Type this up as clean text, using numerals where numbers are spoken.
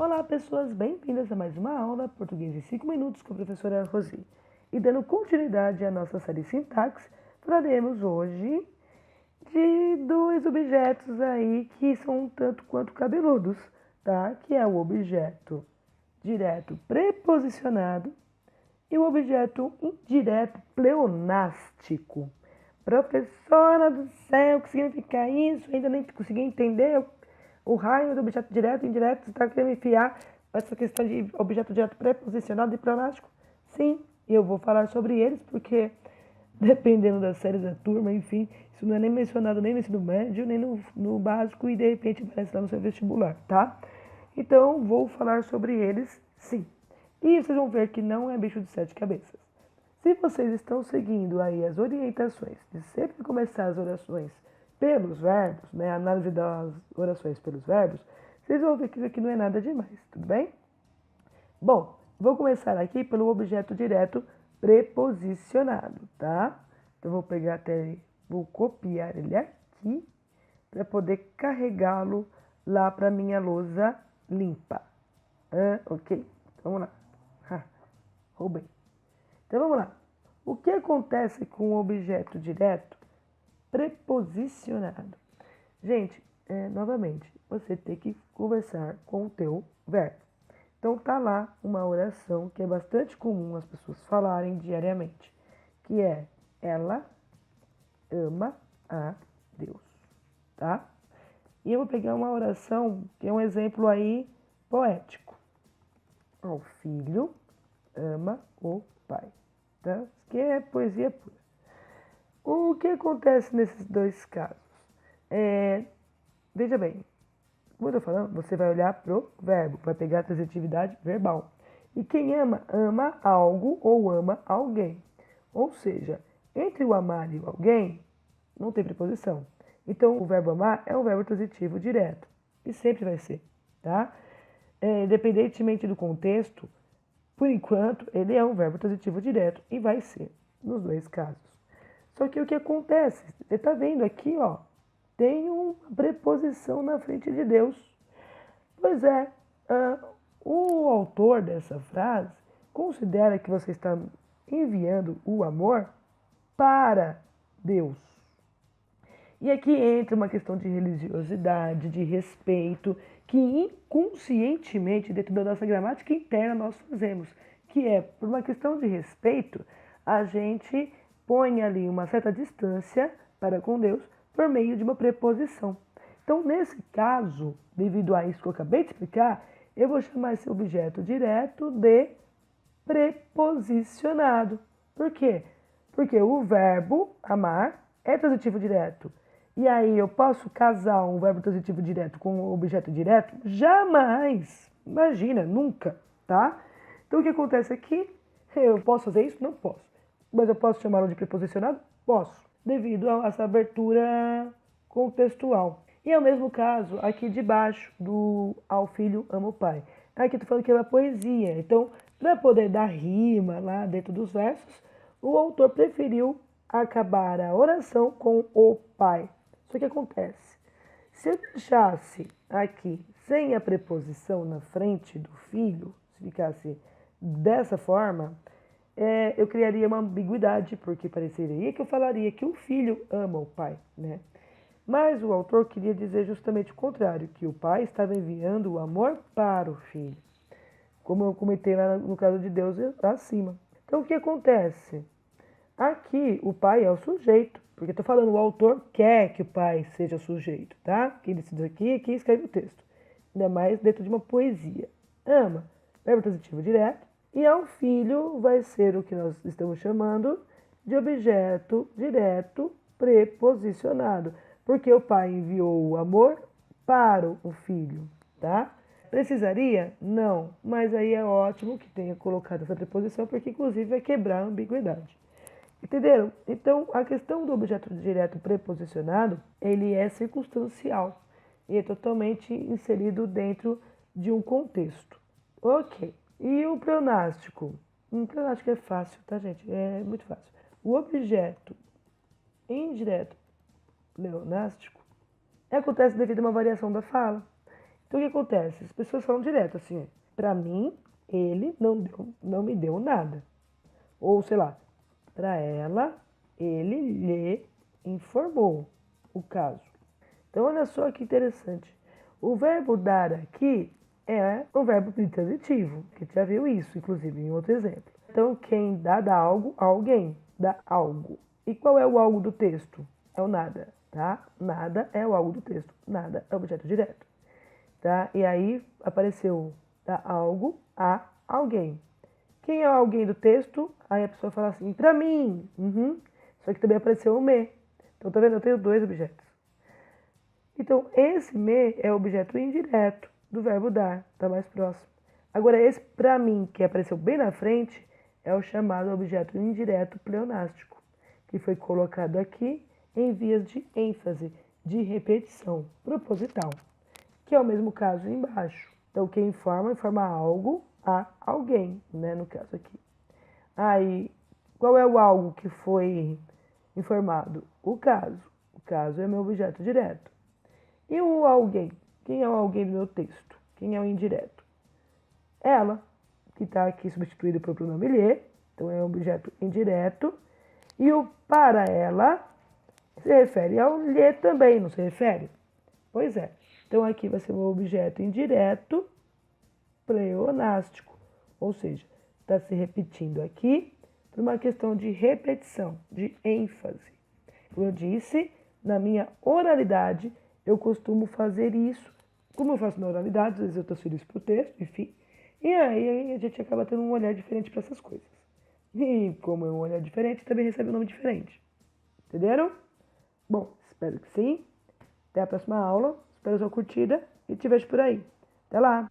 Olá, pessoas, bem-vindas a mais uma aula Português em 5 minutos com a professora Rosi. E dando continuidade à nossa série Sintaxe, falaremos hoje de dois objetos aí que são um tanto quanto cabeludos, tá? Que é o objeto direto preposicionado e o objeto indireto pleonástico. Professora do céu, o que significa isso? Ainda nem consegui entender o raio do objeto direto e indireto. Você está querendo enfiar essa questão de objeto direto preposicionado e pleonástico? Sim, eu vou falar sobre eles porque, dependendo da série da turma, enfim, isso não é nem mencionado nem no ensino médio, nem no básico e de repente aparece lá no seu vestibular, tá? Então, vou falar sobre eles, sim. E vocês vão ver que não é bicho de 7 cabeças. Se vocês estão seguindo aí as orientações de sempre começar as orações pelos verbos, né, a análise das orações pelos verbos, vocês vão ver que isso aqui não é nada demais, tudo bem? Bom, vou começar aqui pelo objeto direto preposicionado, tá? Então, vou pegar até, vou copiar ele aqui para poder carregá-lo lá para minha lousa limpa. Ok, vamos lá. Roubei. Então vamos lá. O que acontece com o objeto direto preposicionado? Gente, novamente, você tem que conversar com o teu verbo. Então tá lá uma oração que é bastante comum as pessoas falarem diariamente, que é: ela ama a Deus, tá? E eu vou pegar uma oração que é um exemplo aí poético. O filho ama o pai, tá? Que é poesia pura. O que acontece nesses dois casos? Veja bem, como eu estou falando, você vai olhar pro verbo, vai pegar a transitividade verbal. E quem ama, ama algo ou ama alguém. Ou seja, entre o amar e o alguém, não tem preposição. Então, o verbo amar é um verbo transitivo direto. E sempre vai ser, tá? Independentemente do contexto, por enquanto, ele é um verbo transitivo direto e vai ser nos dois casos. Só que o que acontece? Você está vendo aqui, ó, tem uma preposição na frente de Deus. Pois é, o autor dessa frase considera que você está enviando o amor para Deus. E aqui entra uma questão de religiosidade, de respeito, que inconscientemente, dentro da nossa gramática interna, nós fazemos. Que é, por uma questão de respeito, a gente põe ali uma certa distância para com Deus por meio de uma preposição. Então, nesse caso, devido a isso que eu acabei de explicar, eu vou chamar esse objeto direto de preposicionado. Por quê? Porque o verbo amar é transitivo direto. E aí eu posso casar um verbo transitivo direto com um objeto direto? Jamais! Imagina, nunca, tá? Então o que acontece aqui? Eu posso fazer isso? Não posso. Mas eu posso chamá-lo de preposicionado? Posso, devido a essa abertura contextual. E é o mesmo caso aqui de baixo do ao filho ama o pai. Aqui eu tô falando que é uma poesia. Então, para poder dar rima lá dentro dos versos, o autor preferiu acabar a oração com o pai. Só que acontece, se eu deixasse aqui sem a preposição na frente do filho, se ficasse dessa forma, eu criaria uma ambiguidade, porque pareceria que eu falaria que o filho ama o pai, né? Mas o autor queria dizer justamente o contrário, que o pai estava enviando o amor para o filho, como eu comentei lá no caso de Deus acima. Então o que acontece? Aqui o pai é o sujeito, porque estou falando, o autor quer que o pai seja sujeito, tá? Quem decide aqui é quem escreve o texto. Ainda mais dentro de uma poesia. Ama, verbo transitivo direto, e ao filho vai ser o que nós estamos chamando de objeto direto preposicionado, porque o pai enviou o amor para o filho, tá? Precisaria? Não, mas aí é ótimo que tenha colocado essa preposição, porque inclusive vai quebrar a ambiguidade. Entenderam? Então, a questão do objeto direto preposicionado, ele é circunstancial e é totalmente inserido dentro de um contexto. Ok. E o pleonástico? O pleonástico é fácil, tá, gente? É muito fácil. O objeto indireto pleonástico acontece devido a uma variação da fala. Então o que acontece? As pessoas falam direto assim, pra mim, ele não me deu nada. Ou sei lá, pra ela, ele lhe informou o caso. Então olha só que interessante. O verbo dar aqui é um verbo intransitivo, que já viu isso, inclusive, em outro exemplo. Então, quem dá algo a alguém, dá algo. E qual é o algo do texto? É o nada, tá? Nada é o algo do texto. Nada é objeto direto, tá? E aí apareceu dá algo a alguém. Quem é o alguém do texto? Aí a pessoa fala assim, pra mim. Uhum. Só que também apareceu o me. Então, tá vendo? Eu tenho dois objetos. Então, esse me é o objeto indireto do verbo dar, tá mais próximo. Agora, esse pra mim, que apareceu bem na frente, é o chamado objeto indireto pleonástico, que foi colocado aqui em vias de ênfase, de repetição proposital, que é o mesmo caso embaixo. Então, quem informa algo a alguém, né, no caso aqui. Aí, qual é o algo que foi informado? O caso. O caso é meu objeto direto. E o alguém? Quem é o alguém do meu texto? Quem é o indireto? Ela, que está aqui substituído pelo pronome lhe, então é um objeto indireto. E o para ela se refere ao lhe também, não se refere? Pois é. Então aqui vai ser um objeto indireto pleonástico, ou seja, está se repetindo aqui por uma questão de repetição, de ênfase. Como eu disse, na minha oralidade, eu costumo fazer isso. Como eu faço na oralidade, às vezes eu transfiro isso para o texto, enfim. E aí a gente acaba tendo um olhar diferente para essas coisas. E como é um olhar diferente, também recebe um nome diferente. Entenderam? Bom, espero que sim. Até a próxima aula. Espero a sua curtida e te vejo por aí. Até lá!